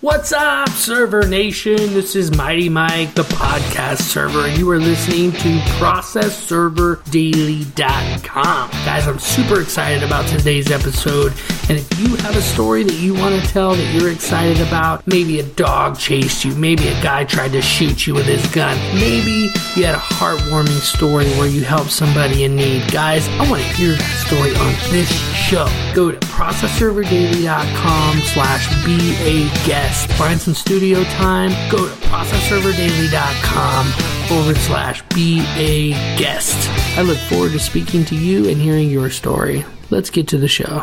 What's up, Server Nation? This is Mighty Mike, the podcast server, and you are listening to ProcessServerDaily.com. Guys, I'm super excited about today's episode, and if you have a story that you want to tell that you're excited about, maybe a dog chased you, maybe a guy tried to shoot you with his gun, maybe you had a heartwarming story where you helped somebody in need. Guys, I want to hear that story on this show. Go to ProcessServerDaily.com/be-a-guest. Find some studio time. Go to ProcessServerDaily.com/be-a-guest. I look forward to speaking to you and hearing your story. Let's get to the show.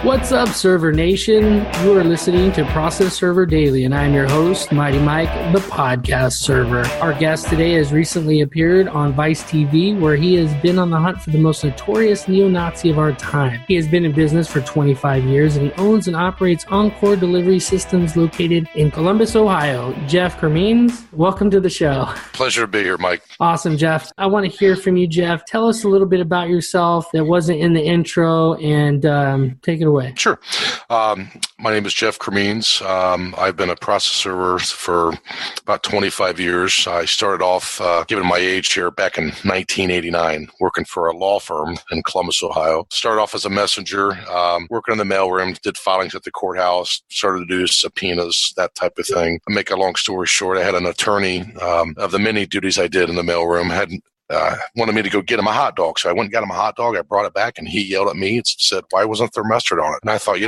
What's up, Server Nation? You are listening to Process Server Daily, and I'm your host, Mighty Mike, the podcast server. Our guest today has recently appeared on Vice TV, where he has been on the hunt for the most notorious neo-Nazi of our time. He has been in business for 25 years, and he owns and operates Encore Delivery Systems located in Columbus, Ohio. Jeff Cremeans, welcome to the show. Pleasure to be here, Mike. Awesome, Jeff. I want to hear from you, Jeff. Tell us a little bit about yourself that wasn't in the intro, and take it away. Sure. My name is Jeff Cremeans. I've been a process server for about 25 years. I started off, given my age here, back in 1989, working for a law firm in Columbus, Ohio. Started off as a messenger, working in the mailroom, did filings at the courthouse, started to do subpoenas, that type of thing. To make a long story short, I had an attorney of the many duties I did in the mailroom, wanted me to go get him a hot dog. So I went and got him a hot dog. I brought it back, and he yelled at me and said, "Why wasn't there mustard on it?" And I thought,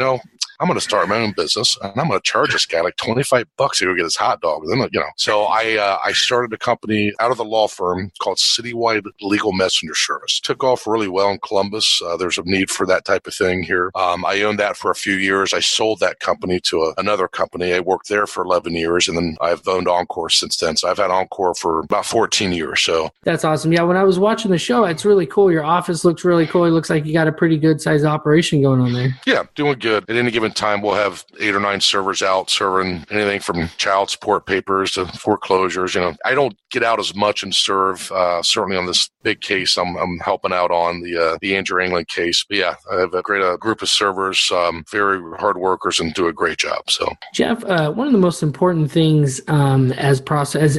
I'm going to start my own business, and I'm going to charge this guy like $25 to go get his hot dog. And then, So I started a company out of the law firm called Citywide Legal Messenger Service. Took off really well in Columbus. There's a need for that type of thing here. I owned that for a few years. I sold that company to another company. I worked there for 11 years, and then I've owned Encore since then. So I've had Encore for about 14 years. So that's awesome. Yeah, when I was watching the show, it's really cool. Your office looks really cool. It looks like you got a pretty good size operation going on there. Yeah, doing good. At any given time, we'll have 8 or 9 servers out serving anything from child support papers to foreclosures. I don't get out as much and serve. Certainly on this big case, I'm helping out on the Andrew England case. But yeah, I have a great group of servers, very hard workers, and do a great job. So, Jeff, one of the most important things as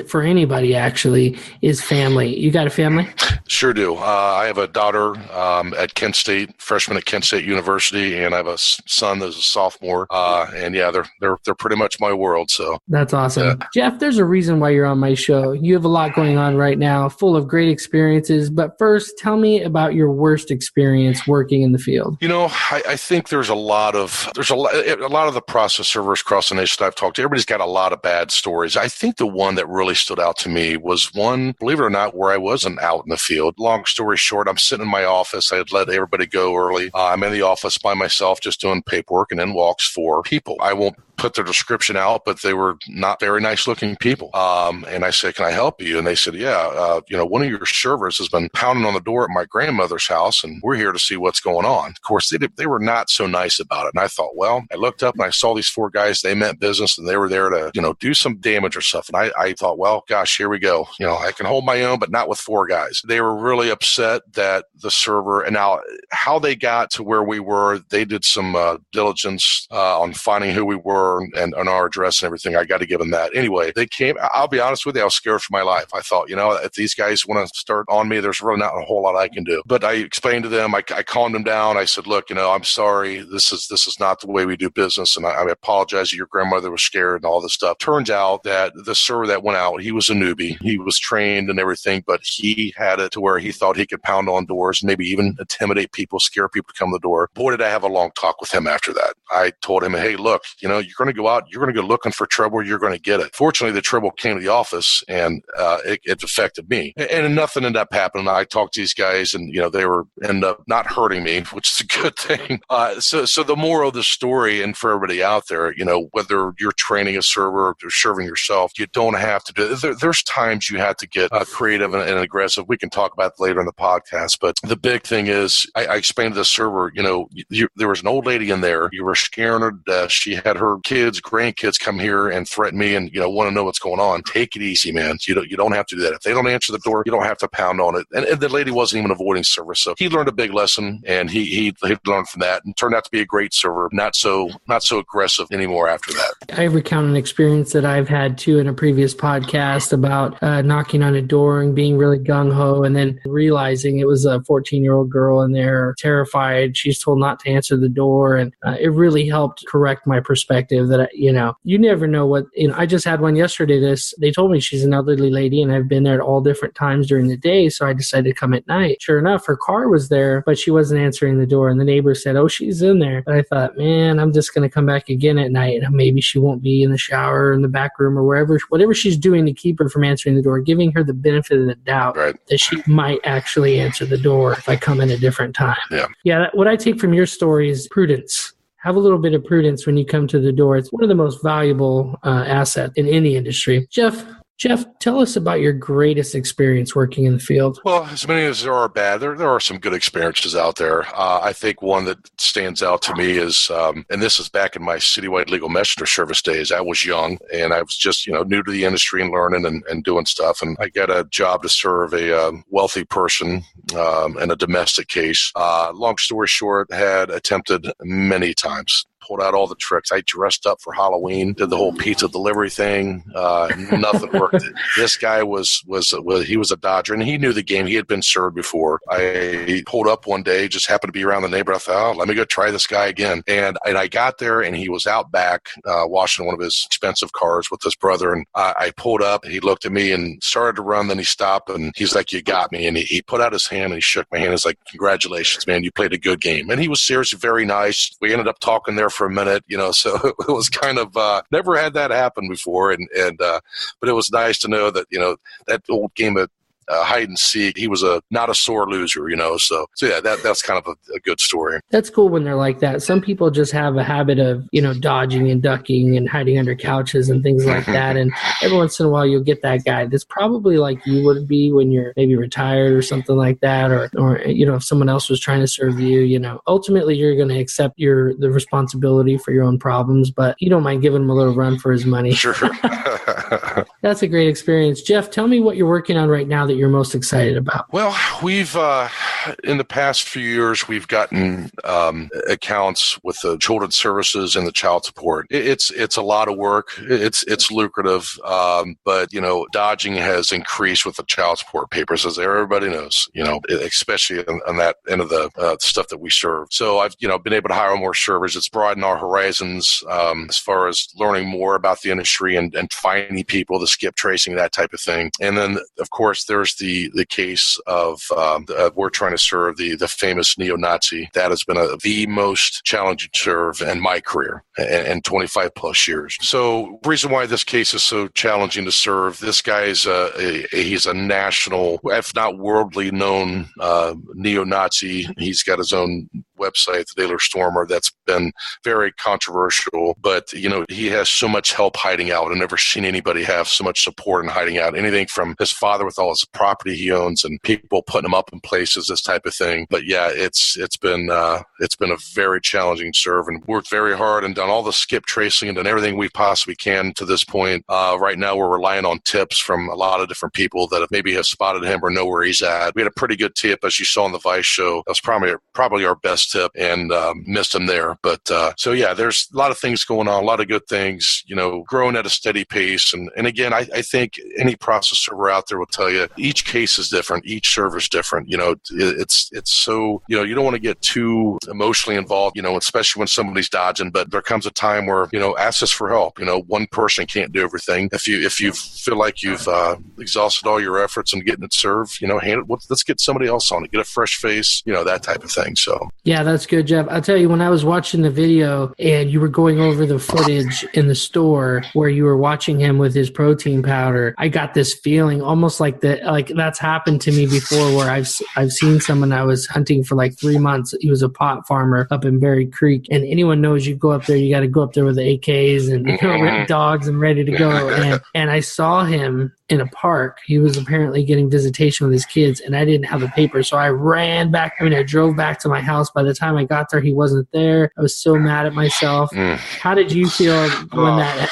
for anybody actually is family. You got a family? Sure do. I have a daughter at Kent State, freshman at Kent State University, and I have a son that's a sophomore. And yeah, they're pretty much my world. So that's awesome. Yeah. Jeff, there's a reason why you're on my show. You have a lot going on right now, full of great experiences. But first, tell me about your worst experience working in the field. I think there's a lot of the process servers across the nation that I've talked to. Everybody's got a lot of bad stories. I think the one that really stood out to me was one, believe it or not, where I wasn't out in the field. Long story short, I'm sitting in my office. I had let everybody go early. I'm in the office by myself, just doing paperwork, and then walks 4 people. I won't put their description out, but they were not very nice looking people. And I said, "Can I help you?" And they said, "Yeah, one of your servers has been pounding on the door at my grandmother's house, and we're here to see what's going on." Of course, they were not so nice about it. And I thought, well, I looked up and I saw these 4 guys. They meant business, and they were there to, do some damage or stuff. And I thought, well, gosh, here we go. I can hold my own, but not with 4 guys. They were really upset that the server, and now how they got to where we were, they did some diligence on finding who we were and on our address and everything. I got to give them that. Anyway, they came. I'll be honest with you, I was scared for my life. I thought, if these guys want to start on me, there's really not a whole lot I can do. But I explained to them, I calmed them down. I said, "Look, I'm sorry. This is not the way we do business, and I apologize that your grandmother was scared and all this stuff." Turns out that the server that went out, he was a newbie. He was trained and everything, but he had it to where he thought he could pound on doors, maybe even intimidate people, scare people to come to the door. Boy, did I have a long talk with him after that. I told him, "Hey, look, you're going to go out, you're going to go looking for trouble, you're going to get it." Fortunately, the trouble came to the office, and it affected me. And nothing ended up happening. I talked to these guys, and they end up not hurting me, which is a good thing. So the moral of the story, and for everybody out there, whether you're training a server or you're serving yourself, you don't have to do it. There's times you have to get creative and aggressive. We can talk about that later in the podcast. But the big thing is, I explained to the server, there was an old lady in there. You were scaring her. She had her kids, grandkids come here and threaten me and, want to know what's going on. Take it easy, man. You don't have to do that. If they don't answer the door, you don't have to pound on it. And the lady wasn't even avoiding service. So he learned a big lesson, and he learned from that and turned out to be a great server. Not so aggressive anymore after that. I recount an experience that I've had too in a previous podcast about knocking on a door and being really gung-ho and then realizing it was a 14-year-old girl in there, terrified. She's told not to answer the door. And it really helped correct my perspective that, you never know what, I just had one yesterday. They told me she's an elderly lady and I've been there at all different times during the day. So I decided to come at night. Sure enough, her car was there, but she wasn't answering the door. And the neighbor said, oh, she's in there. But I thought, man, I'm just going to come back again at night. Maybe she won't be in the shower or in the back room or whatever she's doing to keep her from answering the door, giving her the benefit of the doubt that she might actually answer the door if I come in a different time. Yeah. What I take from your story is prudence. Have a little bit of prudence when you come to the door. It's one of the most valuable assets in any industry. Jeff, tell us about your greatest experience working in the field. Well, as many as there are bad, there are some good experiences out there. I think one that stands out to me is, and this is back in my citywide legal messenger service days. I was young and I was just, new to the industry and learning and doing stuff. And I got a job to serve a wealthy person in a domestic case. Long story short, had attempted many times. Pulled out all the tricks. I dressed up for Halloween, did the whole pizza delivery thing. Nothing worked. This guy he was a Dodger, and he knew the game. He had been served before. I pulled up one day, just happened to be around the neighborhood. I thought, let me go try this guy again. And I got there, and he was out back washing one of his expensive cars with his brother. And I pulled up. He looked at me and started to run. Then he stopped, and he's like, "You got me." And he put out his hand and he shook my hand. He's like, "Congratulations, man! You played a good game." And he was seriously very nice. We ended up talking there for a minute, so it was kind of never had that happen before, and but it was nice to know that that old game of hide and seek, he was not a sore loser, so yeah, that's kind of a good story. That's cool when they're like that. Some people just have a habit of dodging and ducking and hiding under couches and things like that, and every once in a while you'll get that guy that's probably like you would be when you're maybe retired or something like that, or if someone else was trying to serve you, ultimately you're going to accept the responsibility for your own problems, but you don't mind giving him a little run for his money. Sure. That's a great experience. Jeff, tell me what you're working on right now that you're most excited about. Well, we've in the past few years, we've gotten accounts with the children's services and the child support. It's a lot of work. It's lucrative, but dodging has increased with the child support papers, as everybody knows. Especially on that end of the stuff that we serve. So I've been able to hire more servers. It's broadened our horizons as far as learning more about the industry and finding people, the skip tracing, that type of thing. And then, of course, there's the case of we're trying to serve the famous neo-Nazi. That has been the most challenging serve in my career and 25 plus years. So the reason why this case is so challenging to serve, this guy is he's a national, if not worldly known neo-Nazi. He's got his own website, the Daily Stormer, that's been very controversial, but he has so much help hiding out. I've never seen anybody have so much support in hiding out. Anything from his father with all his property he owns and people putting him up in places, this type of thing. But yeah, it's been a very challenging serve, and worked very hard and done all the skip tracing and done everything we possibly can to this point. Right now we're relying on tips from a lot of different people that maybe have spotted him or know where he's at. We had a pretty good tip, as you saw on the Vice show. That was probably our best tip, and missed him there. But so yeah, there's a lot of things going on, a lot of good things, growing at a steady pace. And again, I think any process server out there will tell you each case is different, each server is different. It's so, you don't want to get too emotionally involved, especially when somebody's dodging, but there comes a time where, ask us for help. One person can't do everything. If you feel like you've exhausted all your efforts in getting it served, let's get somebody else on it, get a fresh face, that type of thing. So yeah, that's good, Jeff. I'll tell you, when I was watching the video and you were going over the footage in the store where you were watching him with his protein powder, I got this feeling almost like that's happened to me before, where I've seen someone I was hunting for like 3 months. He was a pot farmer up in Berry Creek, and anyone knows you go up there, you got to go up there with the AKs and dogs and ready to go. And I saw him in a park. He was apparently getting visitation with his kids, and I didn't have the paper. So I ran back. I drove back to my house. By the time I got there, he wasn't there. I was so mad at myself. How did you feel when that...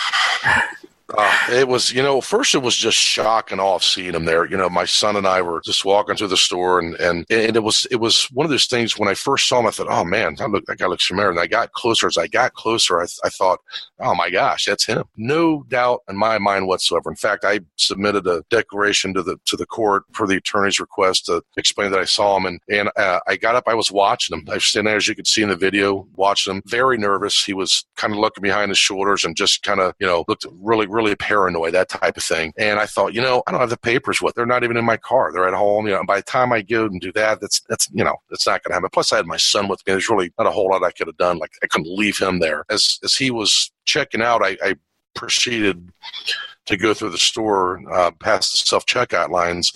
It was, first it was just shock and awe of seeing him there. My son and I were just walking through the store, and it was one of those things. When I first saw him, I thought, oh man, that guy looks familiar. And I got closer. As I got closer, I thought, oh my gosh, that's him. No doubt in my mind whatsoever. In fact, I submitted a declaration to the court for the attorney's request to explain that I saw him. And I got up. I was watching him. I was standing there, as you could see in the video, watching him. Very nervous. He was kind of looking behind his shoulders and just kind of, looked really, really paranoid, that type of thing. And I thought, I don't have the papers. They're not even in my car. They're at home. And by the time I go and do that, that's it's not going to happen. Plus, I had my son with me. There's really not a whole lot I could have done. Like, I couldn't leave him there. As he was checking out, I proceeded to go through the store past the self-checkout lines,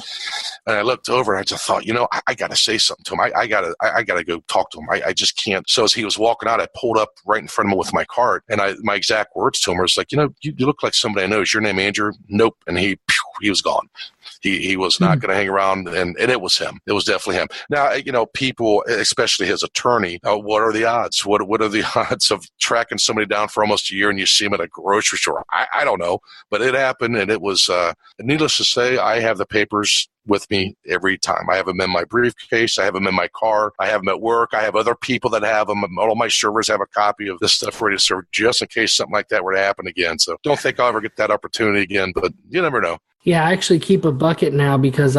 and I looked over and I just thought, I got to say something to him. I got to go talk to him. I just can't. So as he was walking out, I pulled up right in front of him with my card, and my exact words to him was like, you look like somebody I know. Is your name Andrew? Nope. And he was gone. He was not going to hang around, and it was him. It was definitely him. Now, people, especially his attorney, what are the odds? What are the odds of tracking somebody down for almost a year and you see him at a grocery store? I don't know, but it happened, and it was, needless to say, I have the papers with me every time. I have them in my briefcase. I have them in my car. I have them at work. I have other people that have them. All my servers have a copy of this stuff ready to serve just in case something like that were to happen again. So don't think I'll ever get that opportunity again, but you never know. Yeah, I actually keep a bucket now because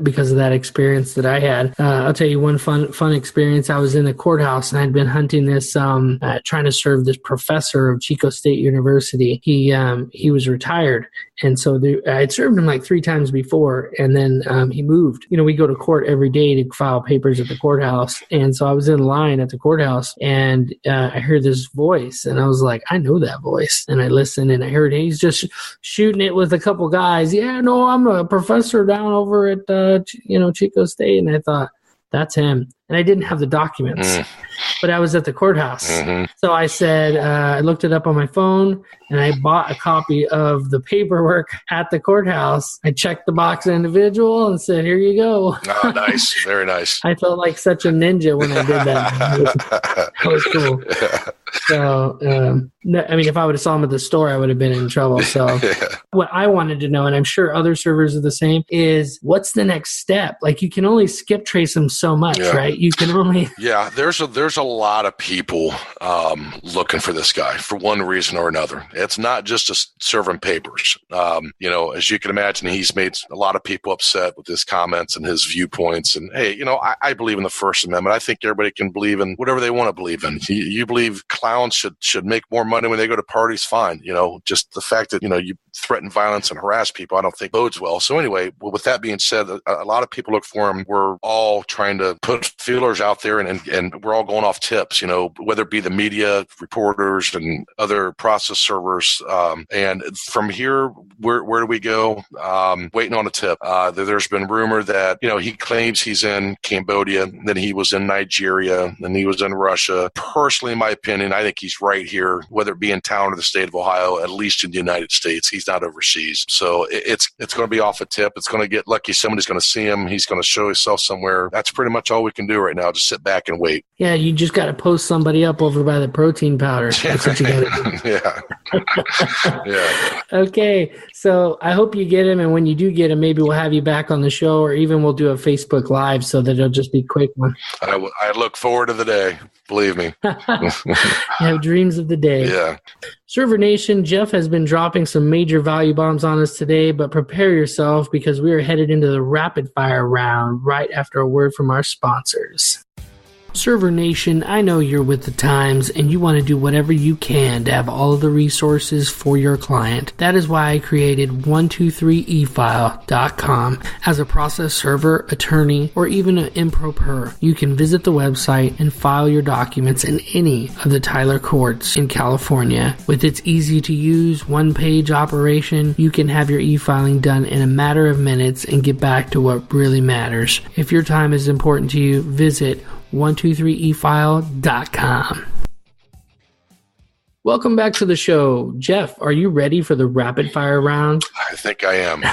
because of that experience that I had. I'll tell you one fun experience. I was in the courthouse and I'd been hunting this, trying to serve this professor of Chico State University. He was retired, and so I'd served him like 3 times before, and then he moved. We go to court every day to file papers at the courthouse, and so I was in line at the courthouse, and I heard this voice, and I was like, I know that voice, and I listened, and I heard he's just shooting it with a couple guys. Yeah, no, I'm a professor down over at Chico State, and I thought, that's him. And I didn't have the documents, but I was at the courthouse. So I said, I looked it up on my phone, and I bought a copy of the paperwork at the courthouse. I checked the box individual and said, here you go. Oh, nice. Very nice. I felt like such a ninja when I did that. That was cool. So, if I would have saw him at the store, I would have been in trouble. So what I wanted to know, and I'm sure other servers are the same, is what's the next step? Like, you can only skip trace them so much, right? You can only... Yeah, there's a lot of people looking for this guy for one reason or another. It's not just serving papers. As you can imagine, he's made a lot of people upset with his comments and his viewpoints. And hey, I believe in the First Amendment. I think everybody can believe in whatever they want to believe in. You believe clowns should make more money when they go to parties, fine. Just the fact that, you threaten violence and harass people, I don't think bodes well. So anyway, with that being said, a lot of people look for him. We're all trying to put feelers out there, and we're all going off tips, whether it be the media, reporters, and other process servers. And from here, where do we go? Waiting on a tip. There's been rumor that, he claims he's in Cambodia, then he was in Nigeria, and he was in Russia. Personally, in my opinion, I think he's right here, whether it be in town or the state of Ohio, at least in the United States. He's not overseas. So it's going to be off a tip. It's going to get lucky. Somebody's going to see him. He's going to show himself somewhere. That's pretty much all we can do right now. Just sit back and wait. Yeah, you just got to post somebody up over by the protein powder. That's what you got to do. Yeah. Okay, so I hope you get him, and when you do get him, maybe we'll have you back on the show, or even we'll do a Facebook Live so that it'll just be a quick one. I look forward to the day. Believe me. You have dreams of the day. Yeah. Server Nation, Jeff has been dropping some major value bombs on us today, but prepare yourself because we are headed into the rapid fire round right after a word from our sponsors. Server Nation, I know you're with the times and you want to do whatever you can to have all of the resources for your client. That is why I created 123efile.com. As a process server, attorney, or even an improper, you can visit the website and file your documents in any of the Tyler courts in California. With its easy-to-use, one-page operation, you can have your e-filing done in a matter of minutes and get back to what really matters. If your time is important to you, visit 123efile.com. Welcome back to the show. Jeff, are you ready for the rapid fire round? I think I am.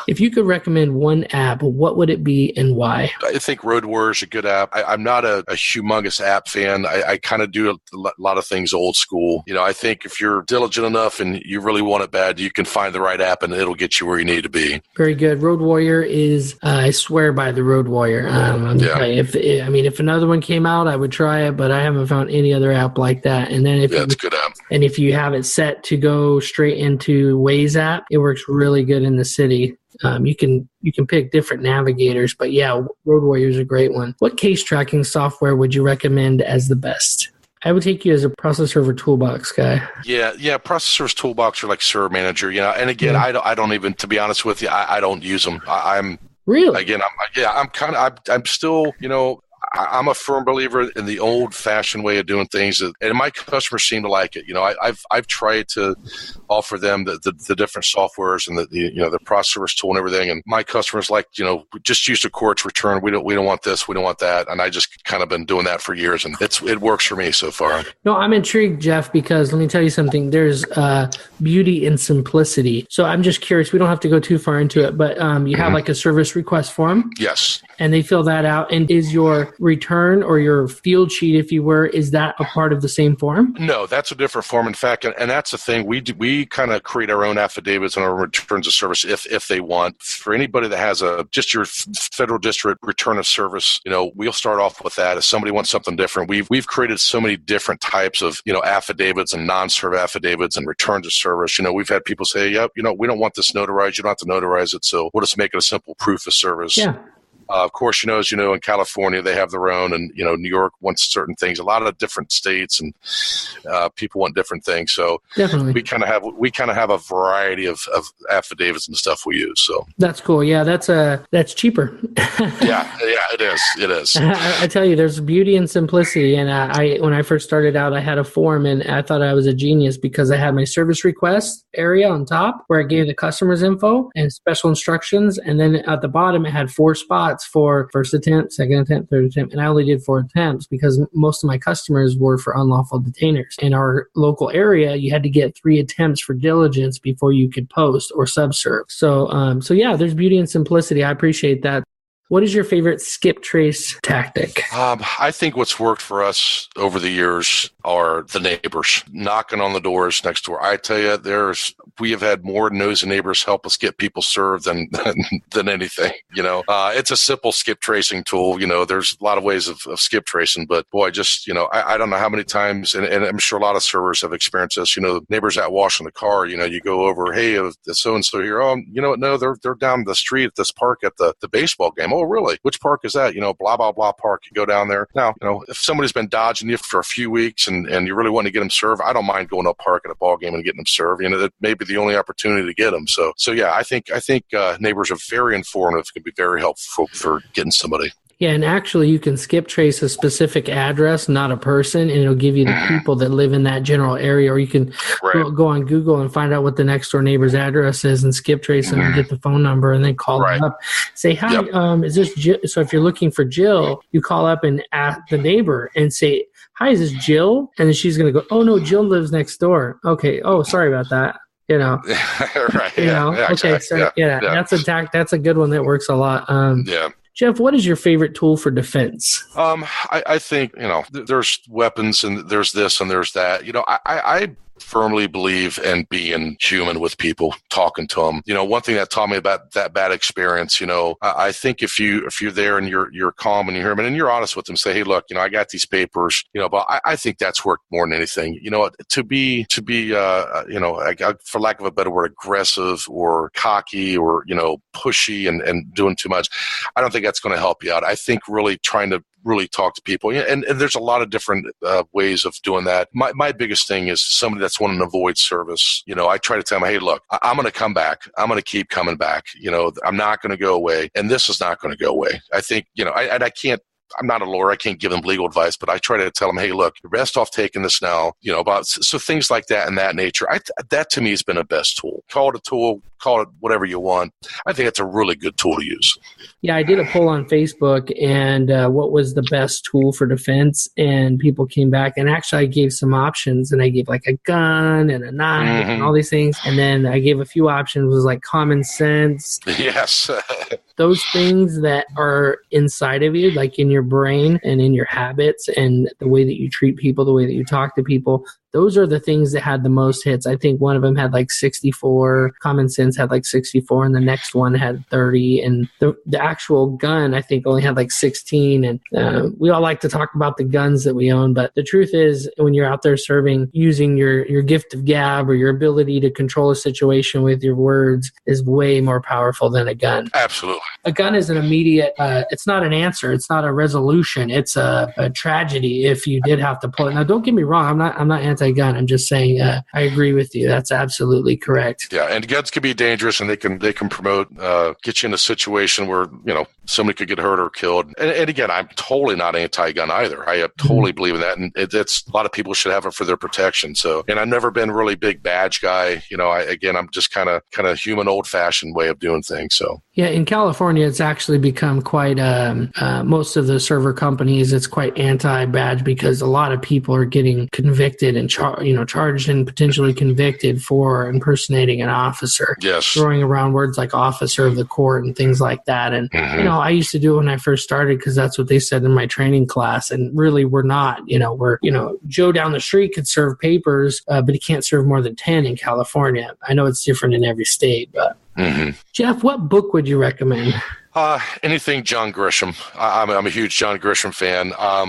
If you could recommend one app, what would it be and why? I think Road Warrior is a good app. I'm not a humongous app fan. I kind of do a lot of things old school. I think if you're diligent enough and you really want it bad, you can find the right app and it'll get you where you need to be. Very good. Road Warrior is, I swear by the Road Warrior. If another one came out, I would try it, but I haven't found any other app like that. And then it's a good app. And if you have it set to go straight into Waze app, it works really good in the city. You can pick different navigators, but yeah, Road Warrior is a great one. What case tracking software would you recommend as the best? I would take you as a process server toolbox guy. Yeah. Process servers toolbox are like Server Manager, and again, I don't even, to be honest with you, I don't use them. I'm really, again, I'm still, I'm a firm believer in the old-fashioned way of doing things, and my customers seem to like it. I've tried to offer them the different softwares and the processors tool and everything, and my customers like, just use the quartz return. We don't want this, we don't want that, and I just kind of been doing that for years, and it works for me so far. No, I'm intrigued, Jeff, because let me tell you something. There's beauty in simplicity. So I'm just curious. We don't have to go too far into it, but you have like a service request form. Yes. And they fill that out. And is your return or your field sheet, if you were, is that a part of the same form? No, that's a different form. In fact, and that's the thing, we kind of create our own affidavits and our returns of service if they want. For anybody that has just your federal district return of service, we'll start off with that. If somebody wants something different, we've created so many different types of affidavits and non-serve affidavits and returns of service. We've had people say, yep, we don't want this notarized. You don't have to notarize it, so we'll just make it a simple proof of service. Yeah. Of course, as in California, they have their own, and, New York wants certain things. A lot of different states and people want different things. So definitely, we kind of have a variety of affidavits and stuff we use. So that's cool. Yeah, that's cheaper. yeah, it is. It is. I tell you, there's beauty in simplicity. And when I first started out, I had a form, and I thought I was a genius because I had my service request area on top where I gave the customer's info and special instructions, and then at the bottom it had 4 spots for first attempt, second attempt, third attempt, and I only did 4 attempts because most of my customers were for unlawful detainers. In our local area, you had to get 3 attempts for diligence before you could post or subserve. So yeah, there's beauty in simplicity. I appreciate that. What is your favorite skip trace tactic? I think what's worked for us over the years are the neighbors knocking on the doors next door. I tell you, we have had more nosy neighbors help us get people served than anything. It's a simple skip tracing tool. There's a lot of ways of skip tracing, but boy, just I don't know how many times, and I'm sure a lot of servers have experienced this. Neighbors out washing the car. You go over, hey, so and so here. Oh, you know what? No, they're down the street at this park at the baseball game. Oh, really? Which park is that? Blah, blah, blah park. You go down there. Now, if somebody's been dodging you for a few weeks and you really want to get them served, I don't mind going to a park at a ball game and getting them served. That may be the only opportunity to get them. So yeah, I think neighbors are very informative, can be very helpful for getting somebody. Yeah, and actually you can skip trace a specific address, not a person, and it'll give you the people that live in that general area, or you can go on Google and find out what the next door neighbor's address is and skip trace them and get the phone number and then call them up. Say, hi, is this Jill? So if you're looking for Jill, you call up and ask the neighbor and say, hi, is this Jill? And then she's going to go, oh, no, Jill lives next door. Okay. Oh, sorry about that. Right. Okay. So that's a good one that works a lot. Yeah. Jeff, what is your favorite tool for defense? I think, there's weapons and there's this and there's that. I firmly believe in being human with people, talking to them. One thing that taught me about that bad experience, I think if you're there and you're calm and you hear them and you're honest with them, say, hey, look, I got these papers, but I think that's worked more than anything. To be for lack of a better word, aggressive or cocky or, pushy and doing too much, I don't think that's going to help you out. I think really trying to talk to people. And there's a lot of different ways of doing that. My biggest thing is somebody that's wanting to avoid service. I try to tell them, hey, look, I'm going to come back. I'm going to keep coming back. I'm not going to go away. And this is not going to go away. I think, I'm not a lawyer. I can't give them legal advice, but I try to tell them, hey, look, you're best off taking this now, so things like that and that nature. That to me has been a best tool. Call it a tool, call it whatever you want. I think it's a really good tool to use. Yeah, I did a poll on Facebook, and what was the best tool for defense? And people came back, and actually I gave some options, and I gave like a gun and a knife and all these things. And then I gave a few options, was like common sense. Yes. Those things that are inside of you, like in your brain and in your habits and the way that you treat people, the way that you talk to people, those are the things that had the most hits. I think one of them had like 64, common sense had like 64, and the next one had 30. And the actual gun, I think, only had like 16. And we all like to talk about the guns that we own, but the truth is, when you're out there serving, using your gift of gab or your ability to control a situation with your words is way more powerful than a gun. Absolutely. A gun is an immediate, it's not an answer. It's not a resolution. It's a tragedy if you did have to pull it. Now, don't get me wrong. I'm not anti-gun. I'm just saying I agree with you. That's absolutely correct. Yeah, and guns can be dangerous, and they can promote, get you in a situation where, somebody could get hurt or killed. And again, I'm totally not anti-gun either. I totally believe in that, and it's a lot of people should have it for their protection. So, and I've never been really big badge guy. I'm just kind of human, old-fashioned way of doing things. So. Yeah, in California, it's actually become quite, most of the server companies, it's quite anti-badge because a lot of people are getting convicted and charged and potentially convicted for impersonating an officer. Yes. Throwing around words like officer of the court and things like that. And, I used to do it when I first started because that's what they said in my training class. And really, we're not. Joe down the street could serve papers, but he can't serve more than 10 in California. I know it's different in every state, but. Jeff, what book would you recommend? Anything John Grisham. I'm a huge John Grisham fan.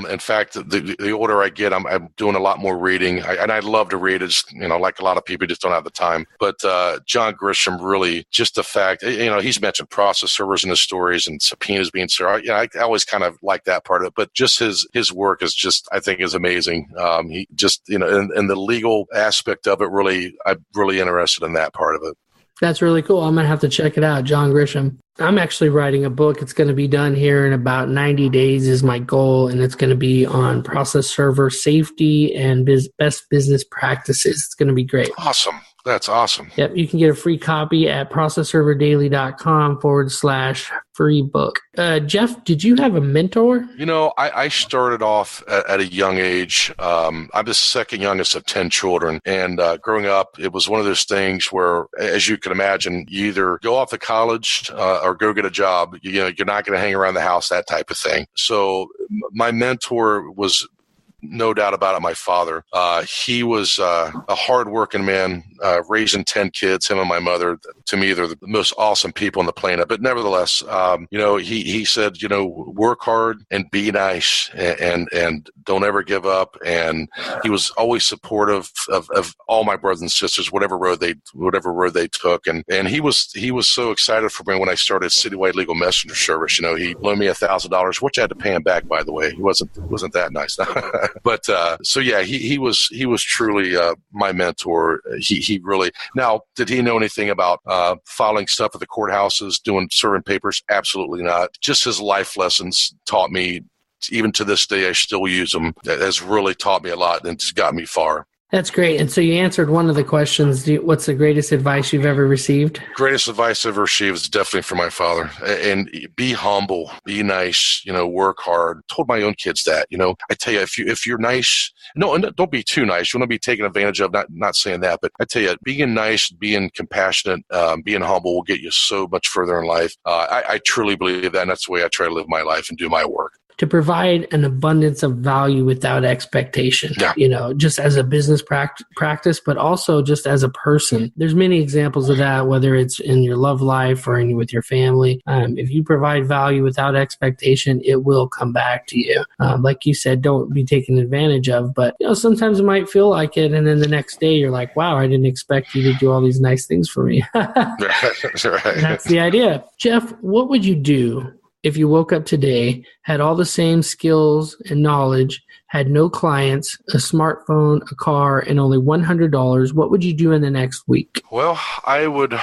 In fact, the older I get, I'm doing a lot more reading, and I love to read. It's like a lot of people, just don't have the time. But John Grisham, really, just the fact, he's mentioned process servers in his stories and subpoenas being served. I always kind of like that part of it. But just his work is just, I think, is amazing. He just, and the legal aspect of it, really, I'm really interested in that part of it. That's really cool. I'm going to have to check it out, John Grisham. I'm actually writing a book. It's going to be done here in about 90 days is my goal, and it's going to be on process server safety and best business practices. It's going to be great. Awesome. That's awesome. Yep. You can get a free copy at processserverdaily.com/free book. Jeff, did you have a mentor? I started off at a young age. I'm the second youngest of 10 children. And growing up, it was one of those things where, as you can imagine, you either go off to college or go get a job. You're not going to hang around the house, that type of thing. So my mentor was, no doubt about it, my father. He was a hardworking man, raising 10 kids, him and my mother. To me, they're the most awesome people on the planet. But nevertheless, he said, work hard and be nice and don't ever give up. And he was always supportive of all my brothers and sisters, whatever road they took. And he was so excited for me when I started Citywide Legal Messenger Service. He loaned me $1,000, which I had to pay him back, by the way. He wasn't that nice. But he was truly my mentor. He really. Now, did he know anything about filing stuff at the courthouses, serving papers? Absolutely not. Just his life lessons taught me. Even to this day, I still use them. That has really taught me a lot and just got me far. That's great. And so you answered one of the questions. What's the greatest advice you've ever received? Greatest advice I've ever received is definitely from my father. And be humble, be nice, work hard. Told my own kids that, I tell you, if you're nice, no, don't be too nice. You want to be taken advantage of, not saying that, but I tell you, being nice, being compassionate, being humble will get you so much further in life. I truly believe that, and that's the way I try to live my life and do my work. To provide an abundance of value without expectation, just as a business practice, but also just as a person. There's many examples of that, whether it's in your love life or with your family. If you provide value without expectation, it will come back to you. Like you said, don't be taken advantage of, but sometimes it might feel like it. And then the next day you're like, wow, I didn't expect you to do all these nice things for me. That's right. That's the idea. Jeff, what would you do if you woke up today, had all the same skills and knowledge, had no clients, a smartphone, a car, and only $100, what would you do in the next week? Well, I would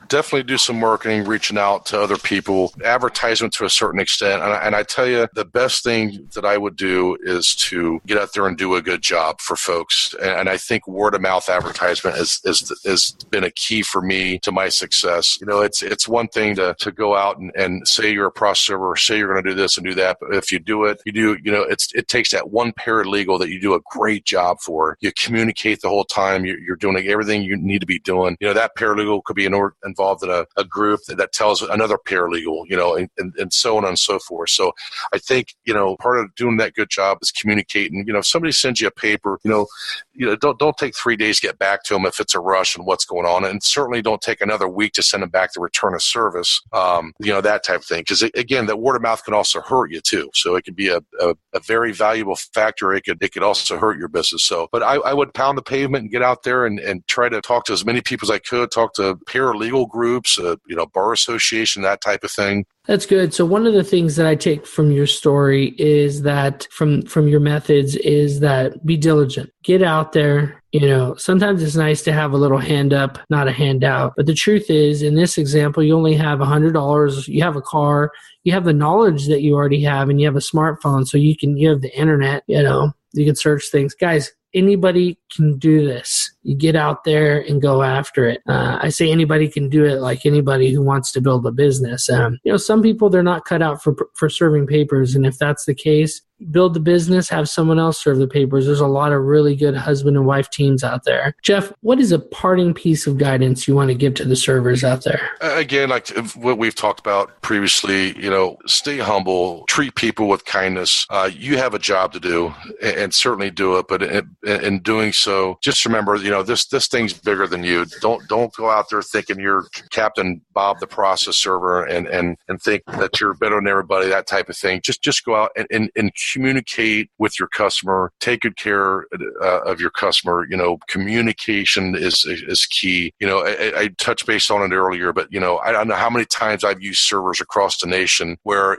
definitely do some marketing, reaching out to other people, advertisement to a certain extent. And I tell you, the best thing that I would do is to get out there and do a good job for folks. And I think word of mouth advertisement has been a key for me to my success. It's one thing to go out and say you're a process server, or say you're going to do this and do that. But if you do it, it takes that one paralegal that you do a great job for. You communicate the whole time. You're doing everything you need to be doing. That paralegal could be involved in a group that tells another paralegal, and so on and so forth. So I think, part of doing that good job is communicating. If somebody sends you a paper, don't take 3 days to get back to them if it's a rush and what's going on. And certainly don't take another week to send them back to return a service, that type of thing. Because again, that word of mouth can also hurt you too. So it could be a very valuable factor. It could also hurt your business. So, but I would pound the pavement and get out there and try to talk to as many people as I could, talk to paralegal groups, bar association, that type of thing. That's good. So one of the things that I take from your story is that from your methods is that be diligent. Get out there. Sometimes it's nice to have a little hand up, not a handout. But the truth is, in this example, you only have $100. You have a car. You have the knowledge that you already have, and you have a smartphone. So you have the internet. You can search things. Guys, anybody can do this. You get out there and go after it. I say anybody can do it, like anybody who wants to build a business. Some people, they're not cut out for serving papers. And if that's the case, build the business, have someone else serve the papers. There's a lot of really good husband and wife teams out there. Jeff, what is a parting piece of guidance you want to give to the servers out there? Again, like what we've talked about previously, stay humble, treat people with kindness. You have a job to do, and certainly do it. But in doing so, just remember, this thing's bigger than you. Don't go out there thinking you're Captain Bob the process server and think that you're better than everybody, that type of thing. Just go out and communicate with your customer. Take good care of your customer. Communication is key. I touched base on it earlier, but I don't know how many times I've used servers across the nation where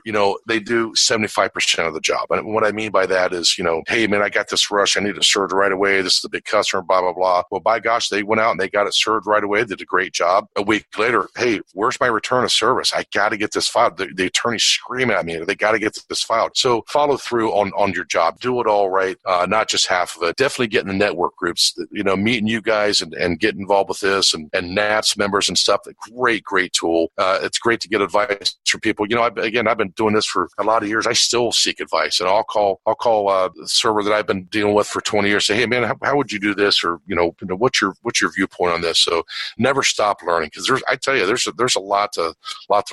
they do 75% of the job. And what I mean by that is, hey man, I got this rush. I need it served right away. This is a big customer. Blah blah blah. Well, by gosh, they went out and they got it served right away. Did a great job. A week later, hey, where's my return of service? I got to get this filed. The attorney's screaming at me. They got to get this filed. So follow through on your job. Do it all right, not just half of it. Definitely get in the network groups, meeting you guys and get involved with this and NAPS members and stuff. Great tool. It's great to get advice from people. I've been doing this for a lot of years. I still seek advice, and I'll call the server that I've been dealing with for 20 years. Say, hey man, how would you do this? Or what's your viewpoint on this? So never stop learning, because there's a lot to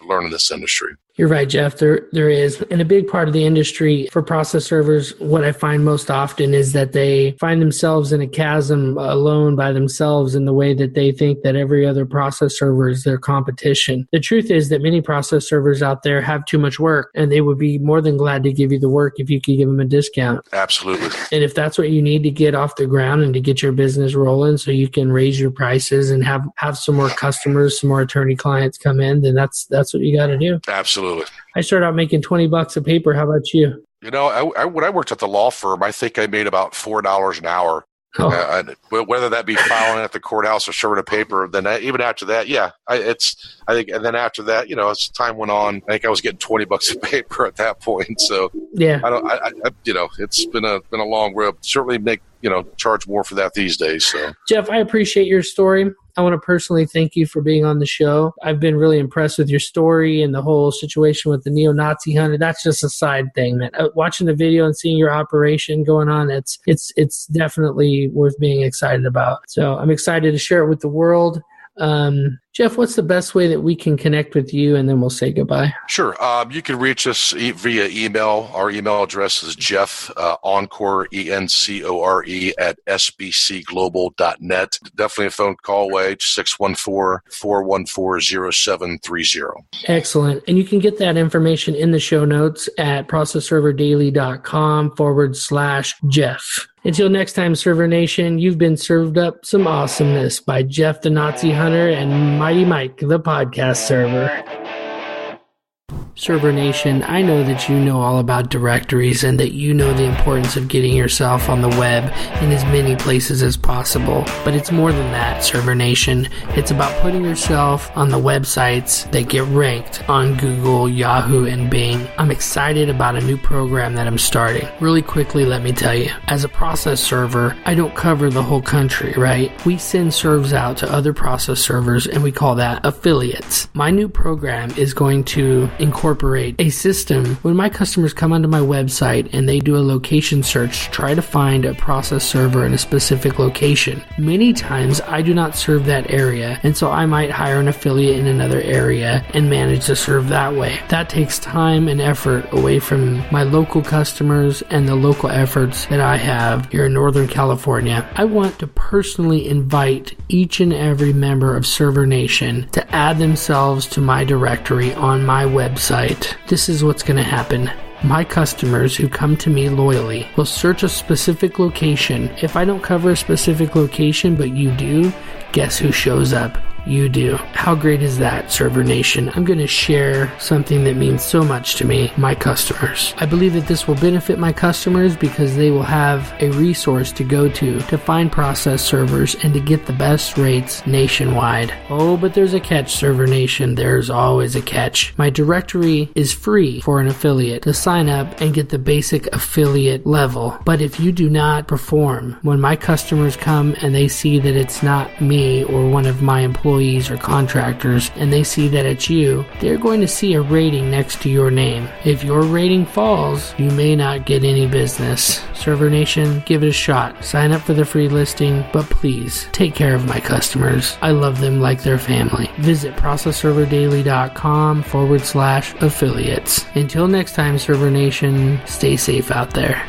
learn in this industry. You're right, Jeff. There is. And a big part of the industry for process servers, what I find most often is that they find themselves in a chasm alone by themselves in the way that they think that every other process server is their competition. The truth is that many process servers out there have too much work, and they would be more than glad to give you the work if you could give them a discount. Absolutely. And if that's what you need to get off the ground and to get your business rolling so you can raise your prices and have some more customers, some more attorney clients come in, then that's what you got to do. Absolutely. I started out making $20 a paper. How about you? When I worked at the law firm, I think I made about $4 an hour. Oh. Whether that be filing at the courthouse or serving a paper, then even after that, and then after that, as time went on, I think I was getting $20 a paper at that point. So yeah, it's been a long road. Certainly charge more for that these days. So Jeff, I appreciate your story. I want to personally thank you for being on the show. I've been really impressed with your story and the whole situation with the neo-Nazi hunter. That's just a side thing, man. Watching the video and seeing your operation going on, it's definitely worth being excited about. So I'm excited to share it with the world. Jeff, what's the best way that we can connect with you, and then we'll say goodbye? Sure. You can reach us via email. Our email address is Jeff, Encore, ENCORE, at sbcglobal.net. Definitely a phone call away, 614-414-0730. Excellent. And you can get that information in the show notes at processserverdaily.com/Jeff. Until next time, Server Nation, you've been served up some awesomeness by Jeff the Nazi Hunter and Mighty Mike the podcast server. Server Nation, I know that you know all about directories and that you know the importance of getting yourself on the web in as many places as possible. But it's more than that, Server Nation. It's about putting yourself on the websites that get ranked on Google, Yahoo, and Bing. I'm excited about a new program that I'm starting. Really quickly, let me tell you. As a process server, I don't cover the whole country, right? We send servers out to other process servers, and we call that affiliates. My new program is going to incorporate a system when my customers come onto my website and they do a location search to try to find a process server in a specific location. Many times I do not serve that area, and so I might hire an affiliate in another area and manage to serve that way. That takes time and effort away from my local customers and the local efforts that I have here in Northern California. I want to personally invite each and every member of Server Nation to add themselves to my directory on my website. This is what's going to happen. My customers who come to me loyally will search a specific location. If I don't cover a specific location, but you do, guess who shows up? You do. How great is that, Server Nation? I'm going to share something that means so much to me, my customers. I believe that this will benefit my customers because they will have a resource to go to find process servers and to get the best rates nationwide. Oh, but there's a catch, Server Nation. There's always a catch. My directory is free for an affiliate to sign up and get the basic affiliate level. But if you do not perform, when my customers come and they see that it's not me or one of my employees or contractors, and they see that it's you, they're going to see a rating next to your name. If your rating falls, you may not get any business. Server Nation, give it a shot. Sign up for the free listing, but please take care of my customers. I love them like their family. Visit processserverdaily.com/affiliates. Until next time, Server Nation, stay safe out there.